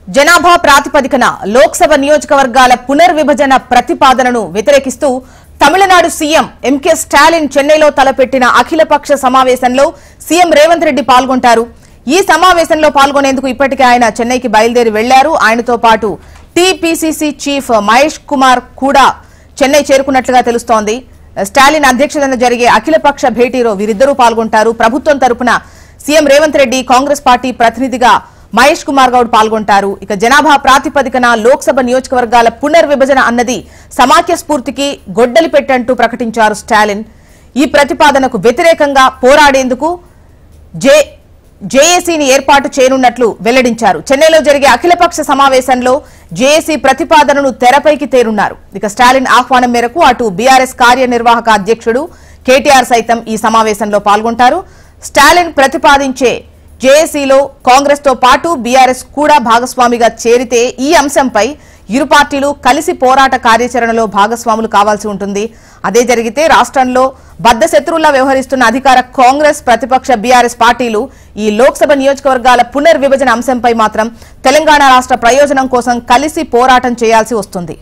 జనాభా ప్రాతిపదికన లోక్సభ నియోజకవర్గాల పునర్విభజన ప్రతిపాదనను వ్యతిరేకిస్తూ తమిళనాడు సీఎం ఎంకే స్టాలిన్ చెన్నైలో తలపెట్టిన అఖిలపక్ష సమావేశంలో సీఎం రేవంత్ రెడ్డి పాల్గొంటారు. ఈ సమావేశంలో పాల్గొనేందుకు ఇప్పటికే ఆయన చెన్నైకి బయలుదేరి వెళ్లారు. ఆయనతో పాటు టీపీసీసీ చీఫ్ మహేష్ కుమార్ కూడా చెన్నై చేరుకున్నట్లుగా తెలుస్తోంది. స్టాలిన్ అధ్యక్షతన జరిగే అఖిలపక్ష భేటీలో వీరిద్దరూ పాల్గొంటారు. ప్రభుత్వం తరపున సీఎం రేవంత్ రెడ్డి, కాంగ్రెస్ పార్టీ ప్రతినిధిగా మహేష్ కుమార్ గౌడ్ పాల్గొంటారు. ఇక జనాభా ప్రాతిపదికన లోక్సభ నియోజకవర్గాల పునర్విభజన అన్నది సమాఖ్య స్ఫూర్తికి గొడ్డలి పెట్టంటూ ప్రకటించారు స్టాలిన్. ఈ ప్రతిపాదనకు వ్యతిరేకంగా పోరాడేందుకు జేఏసీని ఏర్పాటు చేయనున్నట్లు వెల్లడించారు. చెన్నైలో జరిగే అఖిలపక్ష సమావేశంలో జేఏసీ ప్రతిపాదనను తెరపైకి తేనున్నారు. ఇక స్టాలిన్ ఆహ్వానం మేరకు అటు బీఆర్ఎస్ కార్యనిర్వాహక అధ్యక్షుడు కేటీఆర్ సైతం ఈ సమావేశంలో పాల్గొంటారు. స్టాలిన్ ప్రతిపాదించే జేఏసీలో కాంగ్రెస్ తో పాటు బీఆర్ఎస్ కూడా భాగస్వామిగా చేరితే ఈ అంశంపై ఇరు పార్టీలు కలిసి పోరాట కార్యాచరణలో భాగస్వాములు కావాల్సి ఉంటుంది. అదే జరిగితే రాష్ట్రంలో బద్ద శత్రువులా వ్యవహరిస్తున్న అధికార కాంగ్రెస్, ప్రతిపక్ష బీఆర్ఎస్ పార్టీలు ఈ లోక్సభ నియోజకవర్గాల పునర్విభజన అంశంపై మాత్రం తెలంగాణ రాష్ట్ర ప్రయోజనం కోసం కలిసి పోరాటం చేయాల్సి వస్తుంది.